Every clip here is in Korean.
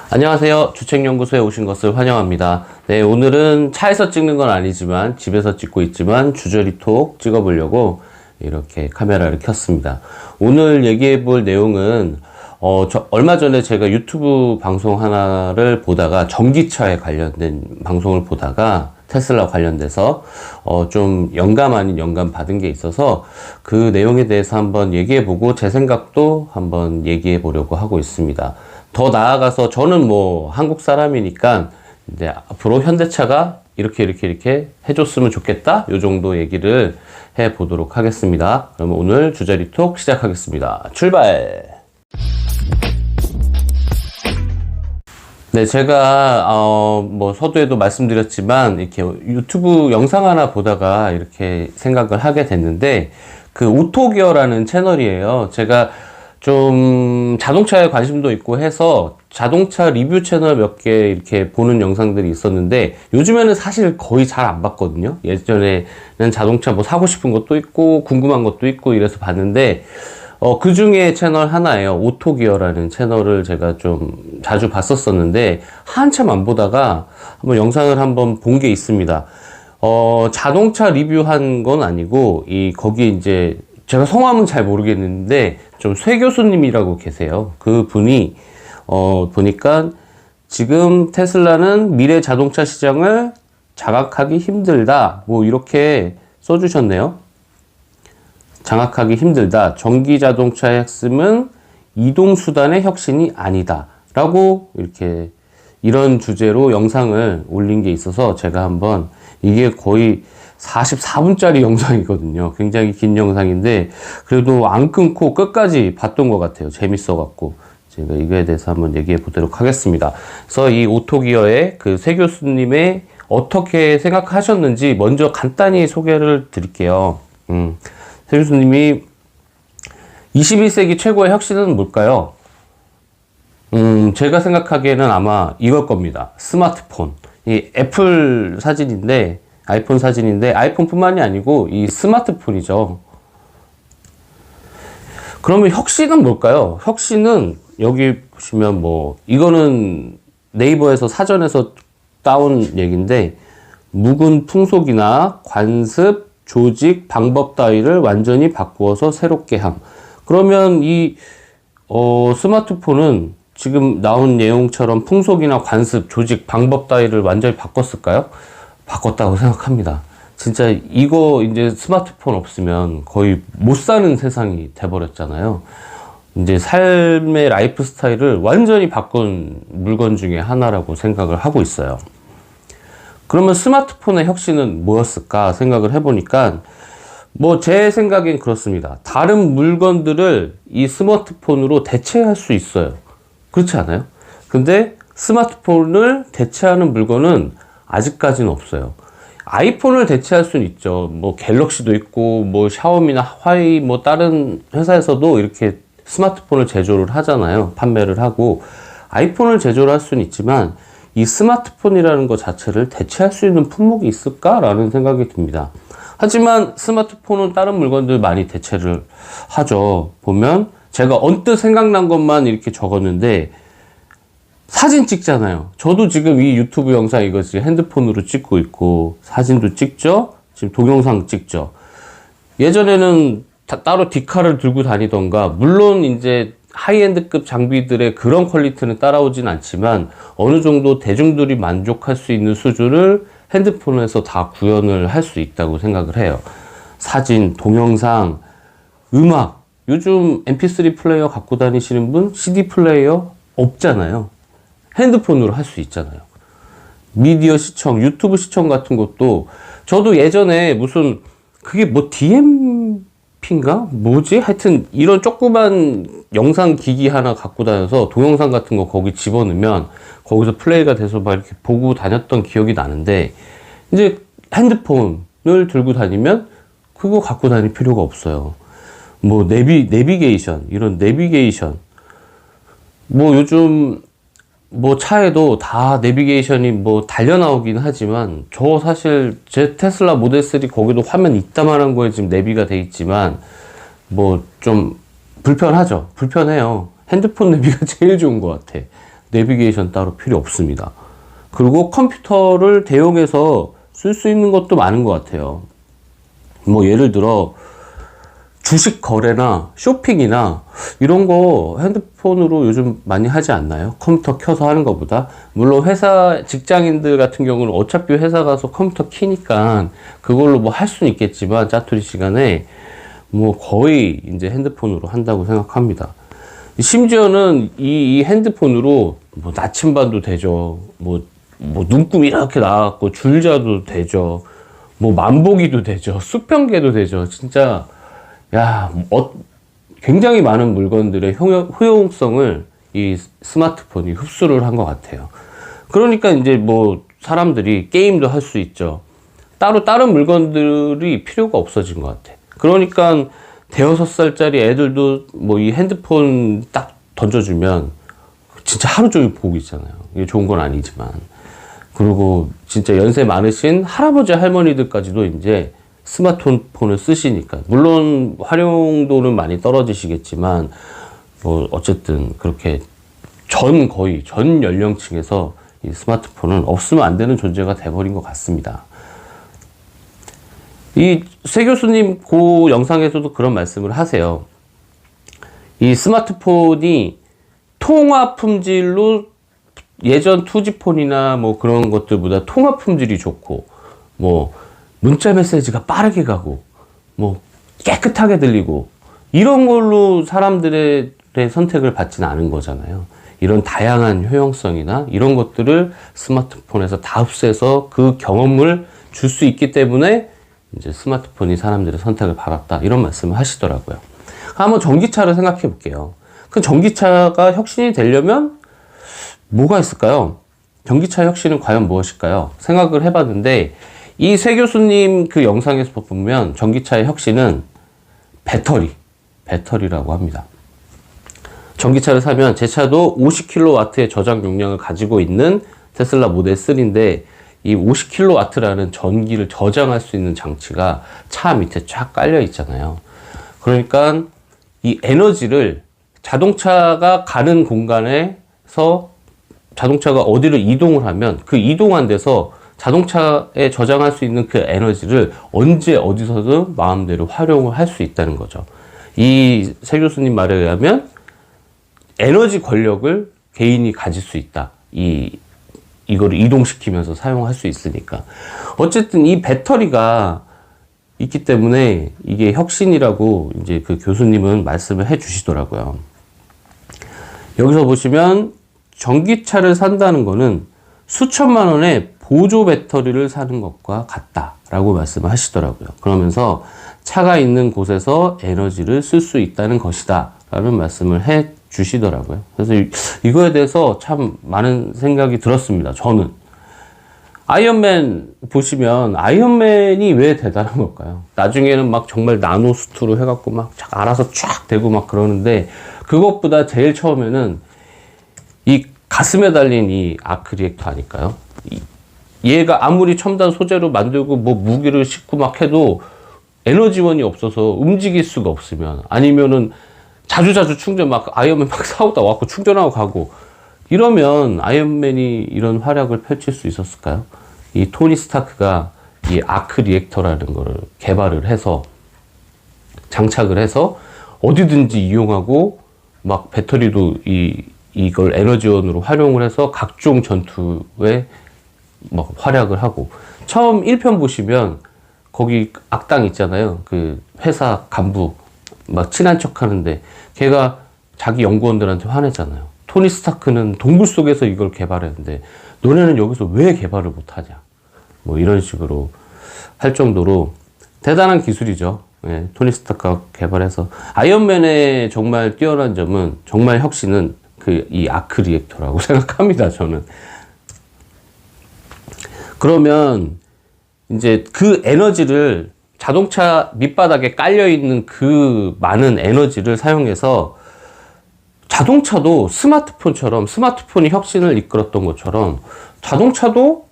안녕하세요. 주책연구소에 오신 것을 환영합니다. 네, 오늘은 차에서 찍는 건 아니지만 집에서 찍고 있지만 주저리 톡 찍어보려고 이렇게 카메라를 켰습니다. 오늘 얘기해 볼 내용은 얼마 전에 제가 유튜브 방송 하나를 보다가 전기차에 관련된 방송을 보다가 테슬라 관련돼서 좀 영감 아닌 영감 받은 게 있어서 그 내용에 대해서 한번 얘기해 보고 제 생각도 한번 얘기해 보려고 하고 있습니다. 더 나아가서 저는 뭐 한국 사람이니까 이제 앞으로 현대차가 이렇게 해줬으면 좋겠다 요 정도 얘기를 해 보도록 하겠습니다. 그럼 오늘 주저리 톡 시작하겠습니다. 출발! 네, 제가 뭐 서두에도 말씀드렸지만 이렇게 유튜브 영상 하나 보다가 이렇게 생각을 하게 됐는데, 그 오토기어라는 채널이에요. 제가 좀 자동차에 관심도 있고 해서 자동차 리뷰 채널 몇 개 이렇게 보는 영상들이 있었는데 요즘에는 사실 거의 잘 안 봤거든요. 예전에는 자동차 뭐 사고 싶은 것도 있고 궁금한 것도 있고 이래서 봤는데 그 중에 채널 하나예요. 오토기어라는 채널을 제가 좀 자주 봤었었는데 한참 안 보다가 한번 영상을 한번 본 게 있습니다. 자동차 리뷰한 건 아니고 거기 이제 제가 성함은 잘 모르겠는데 좀 쇠 교수님이라고 계세요. 그 분이 보니까 지금 테슬라는 미래 자동차 시장을 장악하기 힘들다 뭐 이렇게 써주셨네요. 장악하기 힘들다. 전기 자동차의 핵심은 이동수단의 혁신이 아니다 라고 이렇게 이런 주제로 영상을 올린 게 있어서 제가 한번, 이게 거의 44분짜리 영상이거든요. 굉장히 긴 영상인데 그래도 안 끊고 끝까지 봤던 것 같아요. 재밌어갖고 제가 이거에 대해서 한번 얘기해 보도록 하겠습니다. 그래서 이 오토기어의 그 새 교수님의 어떻게 생각하셨는지 먼저 간단히 소개를 드릴게요. 새 교수님이 21세기 최고의 혁신은 뭘까요? 제가 생각하기에는 아마 이걸 겁니다. 스마트폰. 이 애플 사진인데, 아이폰 사진인데 아이폰뿐만이 아니고 이 스마트폰이죠. 그러면 혁신은 뭘까요? 혁신은 여기 보시면 뭐 이거는 네이버에서 사전에서 따온 얘기인데, 묵은 풍속이나 관습, 조직, 방법 따위를 완전히 바꾸어서 새롭게 함. 그러면 이 스마트폰은 지금 나온 내용처럼 풍속이나 관습, 조직, 방법 따위를 완전히 바꿨을까요? 바꿨다고 생각합니다. 진짜 이거 이제 스마트폰 없으면 거의 못 사는 세상이 돼버렸잖아요. 이제 삶의 라이프 스타일을 완전히 바꾼 물건 중에 하나라고 생각을 하고 있어요. 그러면 스마트폰의 혁신은 뭐였을까 생각을 해보니까 뭐 제 생각엔 그렇습니다. 다른 물건들을 이 스마트폰으로 대체할 수 있어요. 그렇지 않아요? 근데 스마트폰을 대체하는 물건은 아직까지는 없어요. 아이폰을 대체할 수는 있죠. 뭐 갤럭시도 있고 뭐 샤오미나 화웨이 뭐 다른 회사에서도 이렇게 스마트폰을 제조를 하잖아요. 판매를 하고 아이폰을 제조를 할 수는 있지만 이 스마트폰이라는 것 자체를 대체할 수 있는 품목이 있을까라는 생각이 듭니다. 하지만 스마트폰은 다른 물건들 많이 대체를 하죠. 보면 제가 언뜻 생각난 것만 이렇게 적었는데 사진 찍잖아요. 저도 지금 이 유튜브 영상 이거 지금 핸드폰으로 찍고 있고 사진도 찍죠. 지금 동영상 찍죠. 예전에는 따로 디카를 들고 다니던가, 물론 이제 하이엔드급 장비들의 그런 퀄리티는 따라오진 않지만 어느 정도 대중들이 만족할 수 있는 수준을 핸드폰에서 다 구현을 할 수 있다고 생각을 해요. 사진, 동영상, 음악. 요즘 mp3 플레이어 갖고 다니시는 분 CD 플레이어 없잖아요. 핸드폰으로 할 수 있잖아요. 미디어 시청, 유튜브 시청 같은 것도 저도 예전에 무슨 그게 뭐 DMP인가? 뭐지? 하여튼 이런 조그만 영상 기기 하나 갖고 다녀서 동영상 같은 거 거기 집어넣으면 거기서 플레이가 돼서 막 이렇게 보고 다녔던 기억이 나는데, 이제 핸드폰을 들고 다니면 그거 갖고 다닐 필요가 없어요. 뭐 내비게이션, 이런 내비게이션. 뭐 요즘 뭐 차에도 다 내비게이션이 뭐 달려 나오긴 하지만, 저 사실 제 테슬라 모델 3 거기도 화면 이따만한 거에 지금 내비가 돼 있지만 뭐 좀 불편하죠. 불편해요. 핸드폰 내비가 제일 좋은 것 같아. 내비게이션 따로 필요 없습니다. 그리고 컴퓨터를 대용해서 쓸 수 있는 것도 많은 것 같아요. 뭐 예를 들어 주식 거래나 쇼핑이나 이런 거 핸드폰으로 요즘 많이 하지 않나요? 컴퓨터 켜서 하는 것보다. 물론 회사 직장인들 같은 경우는 어차피 회사 가서 컴퓨터 키니까 그걸로 뭐 할 수는 있겠지만 짜투리 시간에 뭐 거의 이제 핸드폰으로 한다고 생각합니다. 심지어는 이 핸드폰으로 뭐 나침반도 되죠. 뭐 눈금 이렇게 나왔고 줄자도 되죠. 뭐 만보기도 되죠. 수평계도 되죠. 진짜 야, 굉장히 많은 물건들의 효용성을 이 스마트폰이 흡수를 한 것 같아요. 그러니까 이제 뭐 사람들이 게임도 할 수 있죠. 따로 다른 물건들이 필요가 없어진 것 같아. 그러니까 대여섯 살짜리 애들도 뭐 이 핸드폰 딱 던져주면 진짜 하루 종일 보고 있잖아요. 이게 좋은 건 아니지만. 그리고 진짜 연세 많으신 할아버지 할머니들까지도 이제 스마트폰을 쓰시니까. 물론 활용도는 많이 떨어지시겠지만, 뭐, 어쨌든 그렇게 거의 전 연령층에서 이 스마트폰은 없으면 안 되는 존재가 돼버린 것 같습니다. 이 세 교수님 그 영상에서도 그런 말씀을 하세요. 이 스마트폰이 통화 품질로 예전 투지폰이나 뭐 그런 것들보다 통화 품질이 좋고, 뭐, 문자 메시지가 빠르게 가고, 뭐, 깨끗하게 들리고, 이런 걸로 사람들의 선택을 받지는 않은 거잖아요. 이런 다양한 효용성이나 이런 것들을 스마트폰에서 다 흡수해서 그 경험을 줄 수 있기 때문에 이제 스마트폰이 사람들의 선택을 받았다. 이런 말씀을 하시더라고요. 한번 전기차를 생각해 볼게요. 그 전기차가 혁신이 되려면 뭐가 있을까요? 전기차 혁신은 과연 무엇일까요? 생각을 해봤는데, 이 세 교수님 그 영상에서 보면 전기차의 혁신은 배터리라고 합니다. 전기차를 사면 제 차도 50kW의 저장 용량을 가지고 있는 테슬라 모델 3인데 이 50kW라는 전기를 저장할 수 있는 장치가 차 밑에 쫙 깔려 있잖아요. 그러니까 이 에너지를 자동차가 가는 공간에서 자동차가 어디를 이동을 하면 그 이동한 데서 자동차에 저장할 수 있는 그 에너지를 언제 어디서든 마음대로 활용을 할 수 있다는 거죠. 이 세 교수님 말에 의하면 에너지 권력을 개인이 가질 수 있다. 이거를 이동시키면서 사용할 수 있으니까. 어쨌든 이 배터리가 있기 때문에 이게 혁신이라고 이제 그 교수님은 말씀을 해 주시더라고요. 여기서 보시면 전기차를 산다는 거는 수천만 원의 보조 배터리를 사는 것과 같다라고 말씀을 하시더라고요. 그러면서 차가 있는 곳에서 에너지를 쓸 수 있다는 것이다 라는 말씀을 해 주시더라고요. 그래서 이거에 대해서 참 많은 생각이 들었습니다. 저는. 아이언맨 보시면 아이언맨이 왜 대단한 걸까요? 나중에는 막 정말 나노수트로 해갖고 막 알아서 쫙 되고 막 그러는데, 그것보다 제일 처음에는 이 가슴에 달린 이 아크 리액터 아닐까요? 얘가 아무리 첨단 소재로 만들고 뭐 무기를 싣고 막 해도 에너지원이 없어서 움직일 수가 없으면, 아니면은 자주 충전 막 아이언맨 막 싸우다 와갖고 충전하고 가고 이러면 아이언맨이 이런 활약을 펼칠 수 있었을까요? 이 토니 스타크가 이 아크 리액터라는 거를 개발을 해서 장착을 해서 어디든지 이용하고 막 배터리도 이걸 에너지원으로 활용을 해서 각종 전투에 막 활약을 하고, 처음 1편 보시면 거기 악당 있잖아요. 그 회사 간부 막 친한 척 하는데 걔가 자기 연구원들한테 화내잖아요. 토니 스타크는 동굴 속에서 이걸 개발했는데 너네는 여기서 왜 개발을 못하냐, 뭐 이런 식으로 할 정도로 대단한 기술이죠. 예, 토니 스타크가 개발해서. 아이언맨의 정말 뛰어난 점은, 정말 혁신은 이 아크 리액터라고 생각합니다, 저는. 그러면 이제 그 에너지를, 자동차 밑바닥에 깔려있는 그 많은 에너지를 사용해서 자동차도 스마트폰처럼, 스마트폰이 혁신을 이끌었던 것처럼 자동차도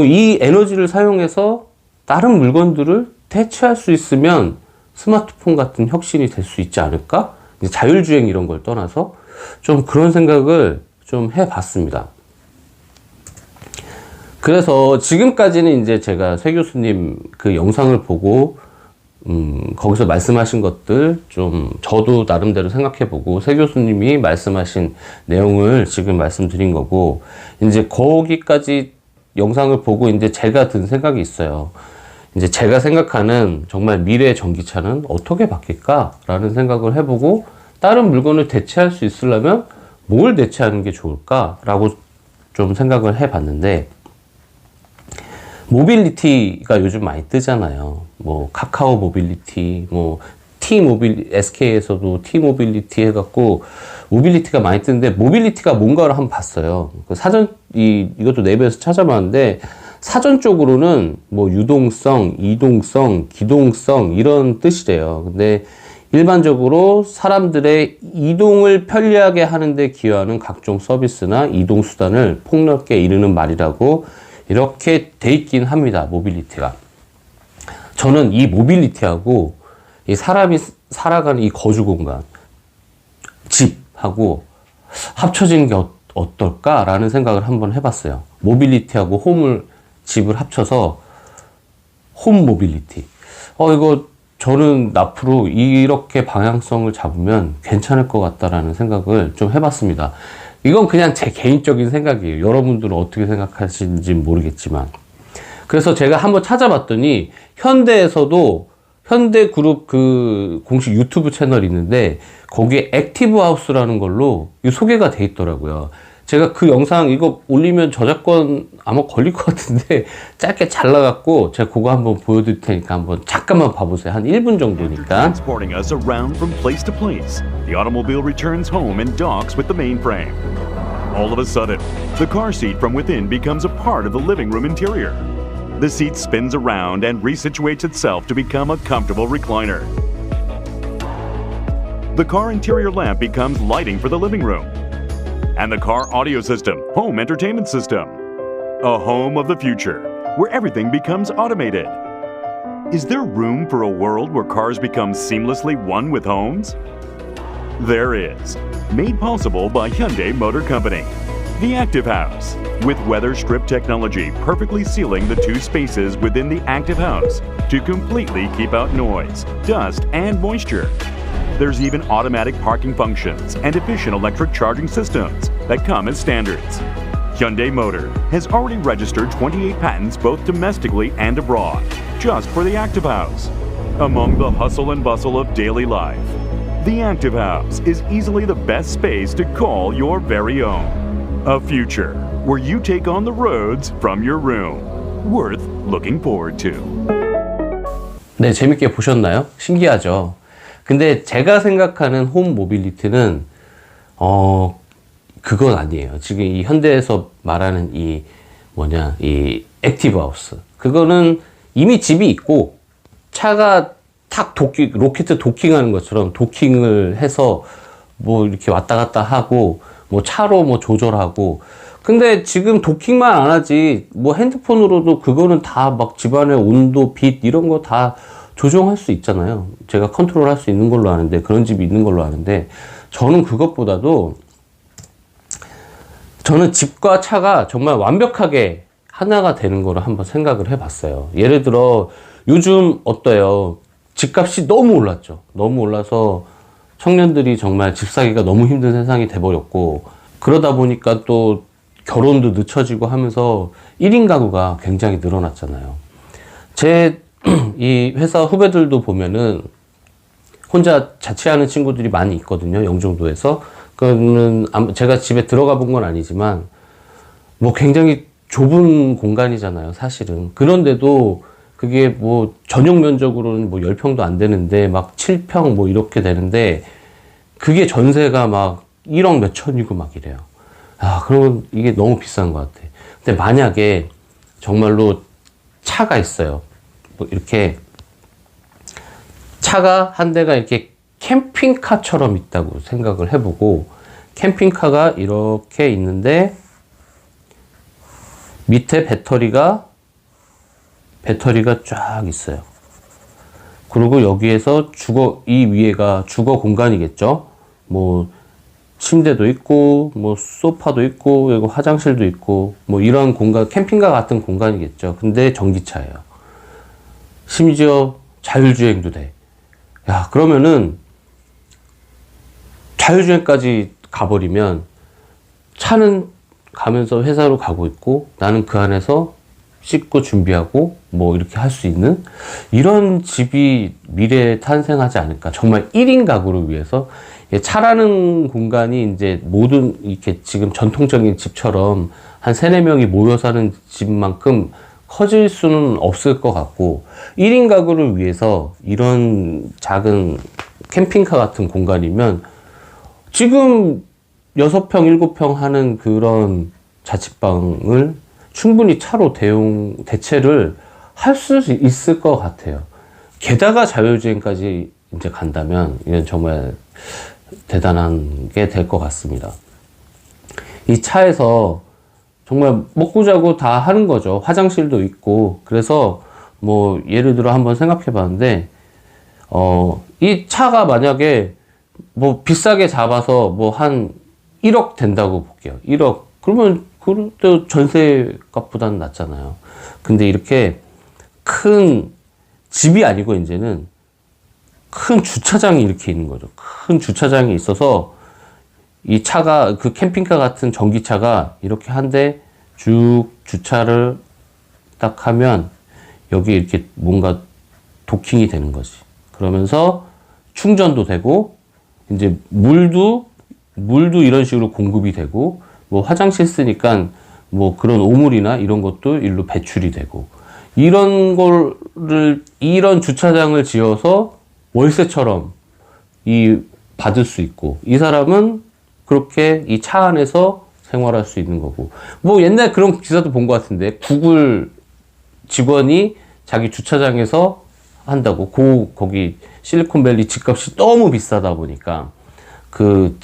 이 에너지를 사용해서 다른 물건들을 대체할 수 있으면 스마트폰 같은 혁신이 될 수 있지 않을까? 이제 자율주행 이런 걸 떠나서 좀 그런 생각을 좀 해봤습니다. 그래서 지금까지는 이제 제가 새 교수님 그 영상을 보고 거기서 말씀하신 것들 좀 저도 나름대로 생각해보고 새 교수님이 말씀하신 내용을 지금 말씀드린 거고, 이제 거기까지 영상을 보고 이제 제가 든 생각이 있어요. 이제 제가 생각하는 정말 미래의 전기차는 어떻게 바뀔까라는 생각을 해보고, 다른 물건을 대체할 수 있으려면 뭘 대체하는 게 좋을까라고 좀 생각을 해봤는데, 모빌리티가 요즘 많이 뜨잖아요. 뭐 카카오 모빌리티, 뭐 SK에서도 T 모빌리티 해갖고 모빌리티가 많이 뜨는데, 모빌리티가 뭔가를 한번 봤어요. 그 이것도 네이버에서 찾아봤는데, 사전적으로는 뭐 유동성, 이동성, 기동성 이런 뜻이래요. 근데 일반적으로 사람들의 이동을 편리하게 하는데 기여하는 각종 서비스나 이동 수단을 폭넓게 이르는 말이라고 이렇게 돼 있긴 합니다. 모빌리티가. 저는 이 모빌리티하고 이 사람이 살아가는 이 거주 공간, 집하고 합쳐지는 게 어떨까라는 생각을 한번 해봤어요. 모빌리티하고 집을 합쳐서 홈 모빌리티. 이거 저는 앞으로 이렇게 방향성을 잡으면 괜찮을 것 같다라는 생각을 좀 해봤습니다. 이건 그냥 제 개인적인 생각이에요. 여러분들은 어떻게 생각하시는지 모르겠지만. 그래서 제가 한번 찾아봤더니 현대에서도 현대그룹 그 공식 유튜브 채널이 있는데 거기에 액티브 하우스라는 걸로 소개가 돼 있더라고요. 제가 그 영상 이거 올리면 저작권 아마 걸릴 것 같은데 짧게 잘라갖고 제가 그거 한번 보여드릴 테니까 한번 잠깐만 봐보세요. 한 1분 정도니까. Transporting us around from place to place, the automobile returns home and docks with the mainframe. All of a sudden, the car seat from within becomes a part of the living room interior. The seat spins around and resituates itself to become a comfortable recliner. The car interior lamp becomes lighting for the living room. And the car audio system, home entertainment system. A home of the future, where everything becomes automated. Is there room for a world where cars become seamlessly one with homes? There is. Made possible by Hyundai Motor Company. The Active House, with weather strip technology perfectly sealing the two spaces within the Active House to completely keep out noise, dust, and moisture. There's even automatic parking functions and efficient electric charging systems that come as standards. Hyundai Motor has already registered 28 patents both domestically and abroad, just for the Active House. Among the hustle and bustle of daily life, the Active House is easily the best space to call your very own. A future where you take on the roads from your room. Worth looking forward to. 네, 재밌게 보셨나요? 신기하죠? 근데 제가 생각하는 홈 모빌리티는 그건 아니에요. 지금 이 현대에서 말하는 이 액티브 하우스. 그거는 이미 집이 있고 차가 로켓 도킹하는 것처럼 도킹을 해서 뭐 이렇게 왔다 갔다 하고 뭐 차로 뭐 조절하고. 근데 지금 도킹만 안 하지 뭐 핸드폰으로도 그거는 다 막 집안의 온도, 빛 이런 거 다 조정할 수 있잖아요. 제가 컨트롤 할 수 있는 걸로 아는데, 그런 집이 있는 걸로 아는데, 저는 그것보다도 저는 집과 차가 정말 완벽하게 하나가 되는 거를 한번 생각을 해봤어요. 예를 들어 요즘 어때요? 집값이 너무 올랐죠. 너무 올라서 청년들이 정말 집 사기가 너무 힘든 세상이 돼버렸고, 그러다 보니까 또 결혼도 늦춰지고 하면서 1인 가구가 굉장히 늘어났잖아요. 이 회사 후배들도 보면은 혼자 자취하는 친구들이 많이 있거든요. 영종도에서. 그거는 제가 집에 들어가 본 건 아니지만 뭐 굉장히 좁은 공간이잖아요, 사실은. 그런데도 그게 뭐 전용 면적으로는 뭐 10평도 안 되는데 막 7평 뭐 이렇게 되는데 그게 전세가 막 1억 몇천이고 막 이래요. 그러면 이게 너무 비싼 것 같아. 근데 만약에 정말로 차가 있어요. 뭐 이렇게 차가 한 대가 이렇게 캠핑카처럼 있다고 생각을 해보고, 캠핑카가 이렇게 있는데 밑에 배터리가 쫙 있어요. 그리고 여기에서 이 위에가 주거 공간이겠죠. 뭐, 침대도 있고, 뭐, 소파도 있고, 그리고 화장실도 있고, 뭐, 이런 공간, 캠핑카 같은 공간이겠죠. 근데 전기차예요. 심지어 자율주행도 돼. 야, 그러면은, 자율주행까지 가버리면, 차는 가면서 회사로 가고 있고, 나는 그 안에서 씻고 준비하고, 뭐, 이렇게 할 수 있는, 이런 집이 미래에 탄생하지 않을까. 정말 1인 가구를 위해서, 차라는 공간이 이제 모든 이렇게 지금 전통적인 집처럼 한 3, 4명이 모여 사는 집만큼 커질 수는 없을 것 같고 1인 가구를 위해서 이런 작은 캠핑카 같은 공간이면 지금 6평, 7평 하는 그런 자취방을 충분히 차로 대체를 할 수 있을 것 같아요. 게다가 자율주행까지 이제 간다면 이건 정말 대단한 게 될 것 같습니다. 이 차에서 정말 먹고 자고 다 하는 거죠. 화장실도 있고. 그래서 뭐 예를 들어 한번 생각해 봤는데 이 차가 만약에 뭐 비싸게 잡아서 뭐 한 1억 된다고 볼게요. 1억. 그러면 그래도 전세 값보다는 낫잖아요. 근데 이렇게 큰 집이 아니고 이제는 큰 주차장이 이렇게 있는 거죠. 큰 주차장이 있어서 이 차가 그 캠핑카 같은 전기차가 이렇게 한 대 쭉 주차를 딱 하면 여기 이렇게 뭔가 도킹이 되는 거지. 그러면서 충전도 되고 이제 물도 이런 식으로 공급이 되고 뭐 화장실 쓰니까 뭐 그런 오물이나 이런 것도 일로 배출이 되고 이런 주차장을 지어서 월세처럼 받을 수 있고, 이 사람은 그렇게 이 차 안에서 생활할 수 있는 거고. 뭐 옛날 그런 기사도 본 것 같은데, 구글 직원이 자기 주차장에서 한다고. 거기 실리콘밸리 집값이 너무 비싸다 보니까, 그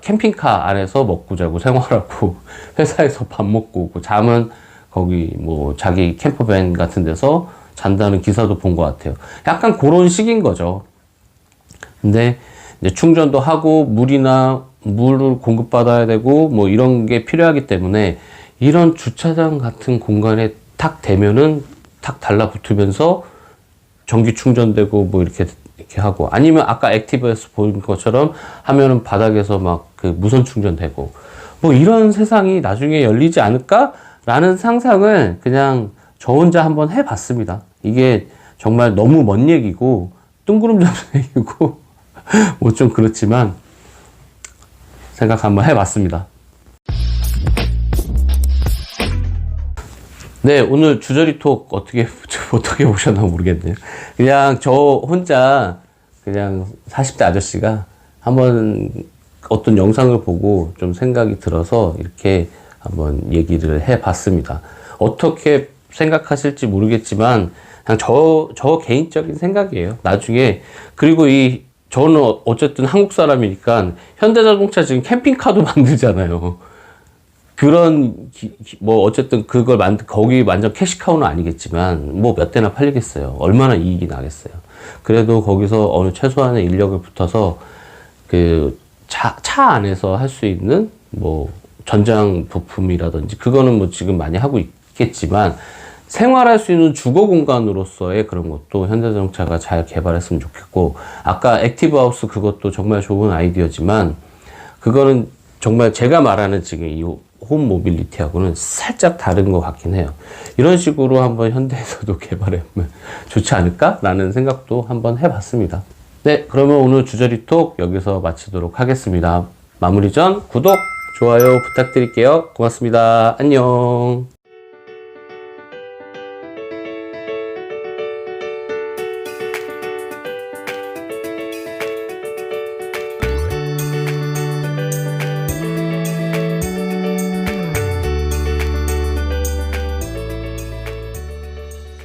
캠핑카 안에서 먹고 자고 생활하고, 회사에서 밥 먹고 오고, 잠은 거기 뭐 자기 캠퍼밴 같은 데서 잔다는 기사도 본 것 같아요. 약간 그런 식인 거죠. 근데 이제 충전도 하고 물을 공급받아야 되고 뭐 이런 게 필요하기 때문에 이런 주차장 같은 공간에 탁 대면은 탁 달라붙으면서 전기 충전되고 뭐 이렇게 하고 아니면 아까 액티브에서 보인 것처럼 하면은 바닥에서 막 그 무선 충전되고 뭐 이런 세상이 나중에 열리지 않을까라는 상상을 그냥 저 혼자 한번 해봤습니다. 이게 정말 너무 먼 얘기고 뜬구름 잡는 얘기고 뭐 좀 그렇지만 생각 한번 해봤습니다. 네, 오늘 주저리 톡 어떻게 보셨나 모르겠네요. 그냥 저 혼자 그냥 40대 아저씨가 한번 어떤 영상을 보고 좀 생각이 들어서 이렇게 한번 얘기를 해봤습니다. 어떻게 생각하실지 모르겠지만 그냥 저 개인적인 생각이에요. 나중에 그리고 저는 어쨌든 한국 사람이니까 현대자동차 지금 캠핑카도 만들잖아요. 뭐 어쨌든 그걸 거기 완전 캐시카우는 아니겠지만 뭐 몇 대나 팔리겠어요. 얼마나 이익이 나겠어요. 그래도 거기서 어느 최소한의 인력을 붙어서 그 차 안에서 할 수 있는 뭐 전장 부품이라든지 그거는 뭐 지금 많이 하고 있겠지만 생활할 수 있는 주거 공간으로서의 그런 것도 현대자동차가 잘 개발했으면 좋겠고 아까 액티브하우스 그것도 정말 좋은 아이디어지만 그거는 정말 제가 말하는 지금 이 홈 모빌리티하고는 살짝 다른 것 같긴 해요. 이런 식으로 한번 현대에서도 개발하면 좋지 않을까라는 생각도 한번 해봤습니다. 네, 그러면 오늘 주저리톡 여기서 마치도록 하겠습니다. 마무리 전 구독, 좋아요 부탁드릴게요. 고맙습니다. 안녕.